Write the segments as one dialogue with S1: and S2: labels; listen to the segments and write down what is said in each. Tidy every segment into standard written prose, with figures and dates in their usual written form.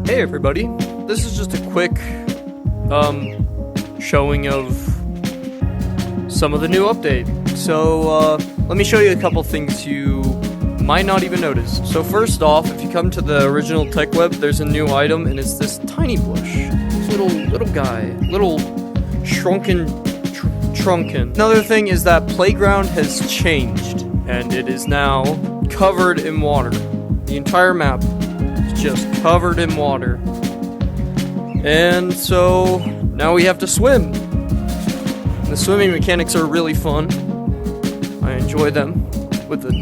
S1: Hey everybody, this is just a quick showing of some of the new update. So let me show you a couple things you might not even notice. So first off, if you come to the original tech web, there's a new item and it's this tiny bush. Little guy, little shrunken. Another thing is that playground has changed and it is now covered in water. The entire map is just covered in water. And so now we have to swim. The swimming mechanics are really fun. I enjoy them with a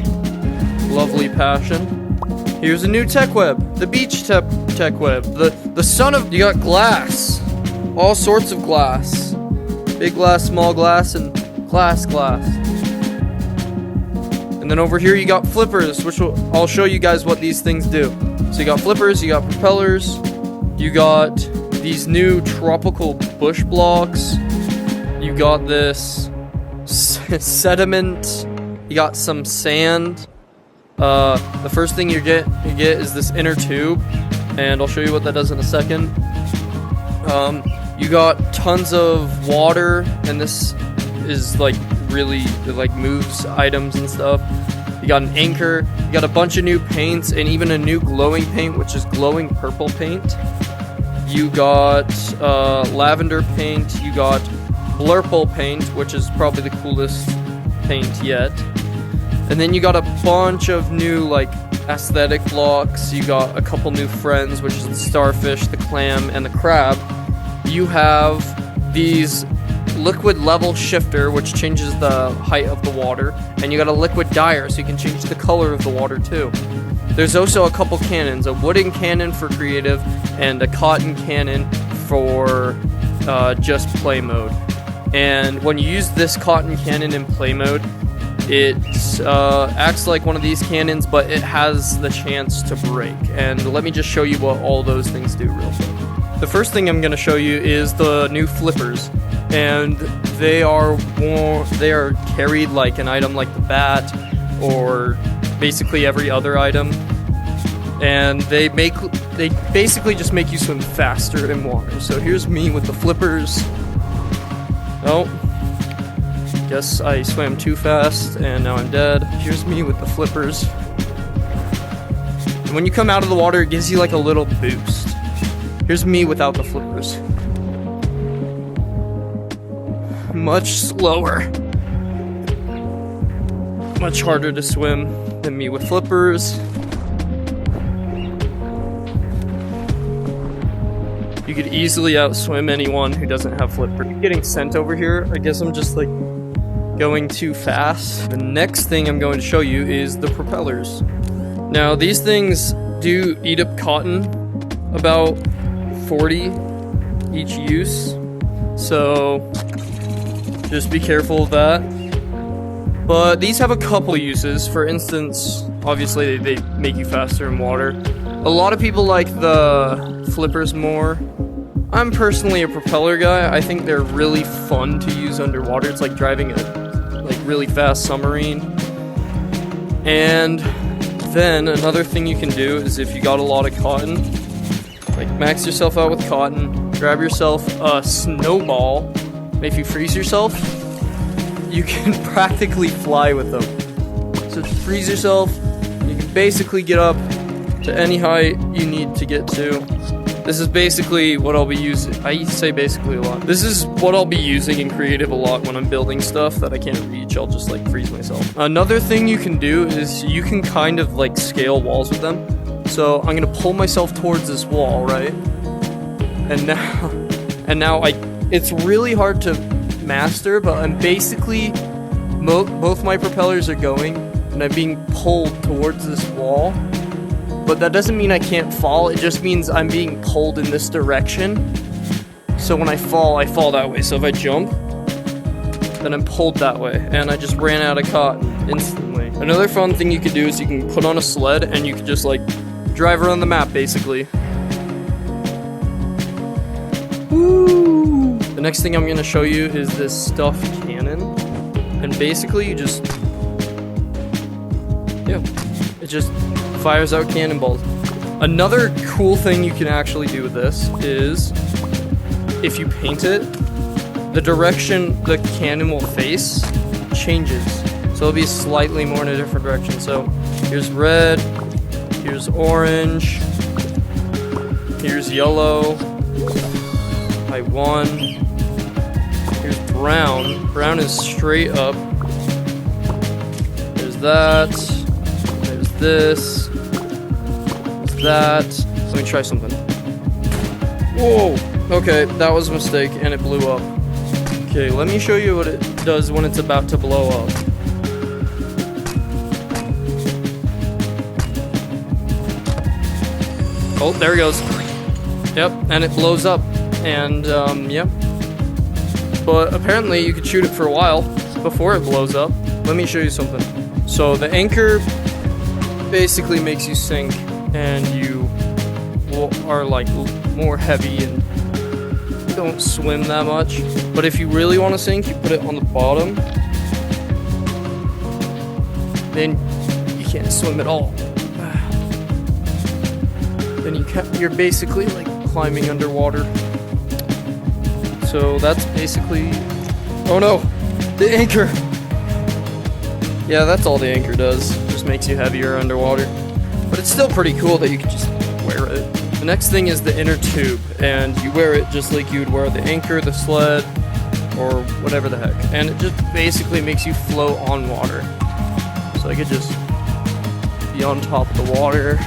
S1: lovely passion. Here's a new tech web, the beach tech web, the son of, you got glass, all sorts of glass, big glass, small glass, and glass. And then over here you got flippers, which I'll show you guys what these things do. So you got flippers, you got propellers, you got these new tropical bush blocks, you got this sediment, you got some sand. The first thing you get is this inner tube, and I'll show you what that does in a second. You got tons of water, and this is like really, it like moves items and stuff. You got an anchor, you got a bunch of new paints, and even a new glowing paint, which is glowing purple paint. You got lavender paint, you got blurple paint, which is probably the coolest paint yet. And then you got a bunch of new like aesthetic blocks. You got a couple new friends, which is the starfish, the clam, and the crab. You have these liquid level shifter, which changes the height of the water, and you got a liquid dyer, so you can change the color of the water too. There's also a couple cannons, a wooden cannon for creative, and a cotton cannon for just play mode. And when you use this cotton cannon in play mode, it acts like one of these cannons, but it has the chance to break. And let me just show you what all those things do real quick. The first thing I'm going to show you is the new flippers, and they are carried like an item like the bat, or basically every other item, and they basically just make you swim faster in water. So here's me with the flippers. Oh, guess I swam too fast and now I'm dead. Here's me with the flippers. And when you come out of the water, it gives you like a little boost. Here's me without the flippers. Much slower. Much harder to swim than me with flippers. You could easily outswim anyone who doesn't have flippers. Getting sent over here, I guess I'm just like going too fast. The next thing I'm going to show you is the propellers. Now these things do eat up cotton, about 40 each use, so just be careful of that. But these have a couple uses. For instance, obviously they make you faster in water. A lot of people like the flippers more. I'm personally a propeller guy. I think they're really fun to use underwater. It's like driving a really fast submarine. And then another thing you can do is, if you got a lot of cotton, like max yourself out with cotton, grab yourself a snowball, and if you freeze yourself, you can practically fly with them. So to freeze yourself, you can basically get up to any height you need to get to. This is basically what I'll be using. I say basically a lot. This is what I'll be using in creative a lot when I'm building stuff that I can't reach. I'll just like freeze myself. Another thing you can do is you can kind of like scale walls with them. So I'm gonna pull myself towards this wall, right? And now it's really hard to master, but I'm basically both my propellers are going and I'm being pulled towards this wall. But that doesn't mean I can't fall, it just means I'm being pulled in this direction. So when I fall that way. So if I jump, then I'm pulled that way. And I just ran out of cotton instantly. Another fun thing you could do is you can put on a sled and you can just like drive around the map basically. Woo! The next thing I'm going to show you is this stuffed cannon. And basically you just, it just fires out cannonballs. Another cool thing you can actually do with this is, if you paint it, the direction the cannon will face changes. So it'll be slightly more in a different direction. So here's red, here's orange, here's yellow, by 1. Here's brown. Brown is straight up. There's that. There's this. There's that. Let me try something. Whoa! Okay, that was a mistake, and it blew up. Okay, let me show you what it does when it's about to blow up. Oh, there it goes. Yep, and it blows up. And, yep. But apparently you could shoot it for a while before it blows up. Let me show you something. So the anchor basically makes you sink, and you are like more heavy and don't swim that much. But if you really want to sink, you put it on the bottom. Then you can't swim at all. Then you're basically like climbing underwater. So that's basically... Oh no! The anchor! Yeah, that's all the anchor does. Just makes you heavier underwater. But it's still pretty cool that you can just wear it. The next thing is the inner tube. And you wear it just like you would wear the anchor, the sled, or whatever the heck. And it just basically makes you float on water. So I could just be on top of the water,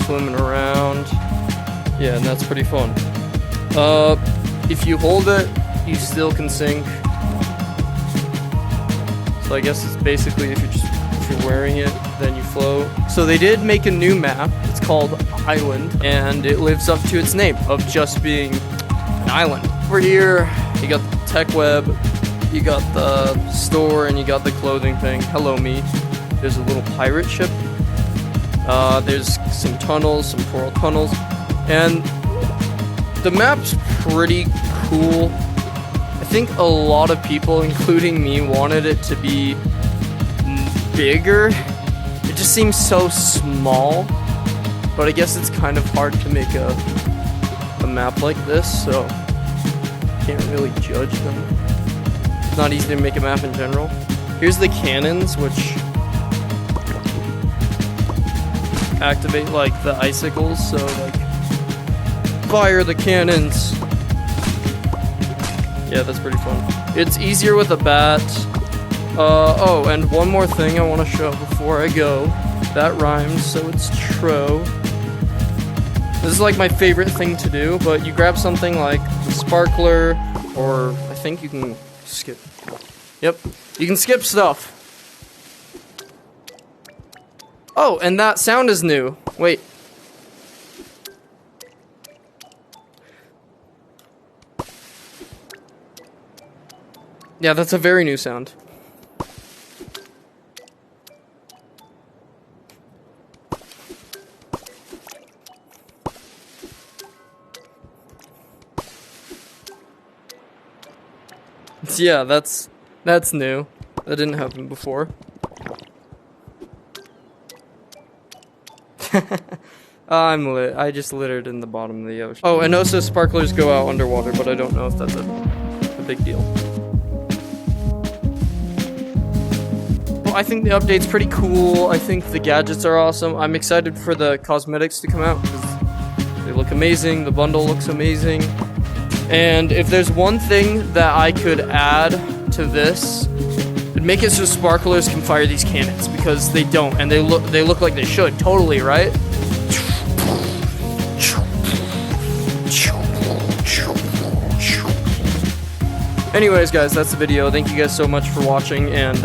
S1: swimming around. Yeah, and that's pretty fun. If you hold it, you still can sink. So I guess it's basically if you're wearing it, then you float. So they did make a new map. It's called Island, and it lives up to its name of just being an island. Over here, you got the tech web, you got the store, and you got the clothing thing. Hello, me. There's a little pirate ship. There's some tunnels, some coral tunnels, and the map's pretty cool. I think a lot of people, including me, wanted it to be bigger. It just seems so small, but I guess it's kind of hard to make a map like this, so can't really judge them. It's not easy to make a map in general. Here's the cannons, which activate like the icicles, so like fire the cannons. Yeah, that's pretty fun. It's easier with a bat. Oh, and one more thing I want to show before I go. That rhymes, so it's true. This is like my favorite thing to do, but you grab something like the sparkler, or I think you can skip. Yep, you can skip stuff. Oh, and that sound is new. Wait. Yeah, that's a very new sound. Yeah, that's new. That didn't happen before. I'm lit. I just littered in the bottom of the ocean. Oh, and also sparklers go out underwater, but I don't know if that's a big deal. Well, I think the update's pretty cool. I think the gadgets are awesome. I'm excited for the cosmetics to come out because they look amazing. The bundle looks amazing. And if there's one thing that I could add to this, it'd make it so sparklers can fire these cannons, because they don't, and they look like they should, totally, right? Anyways, guys, that's the video. Thank you guys so much for watching, and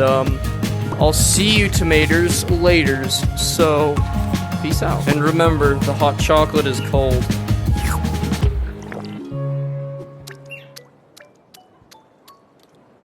S1: I'll see you tomatoes laters. So, peace out. And remember, the hot chocolate is cold.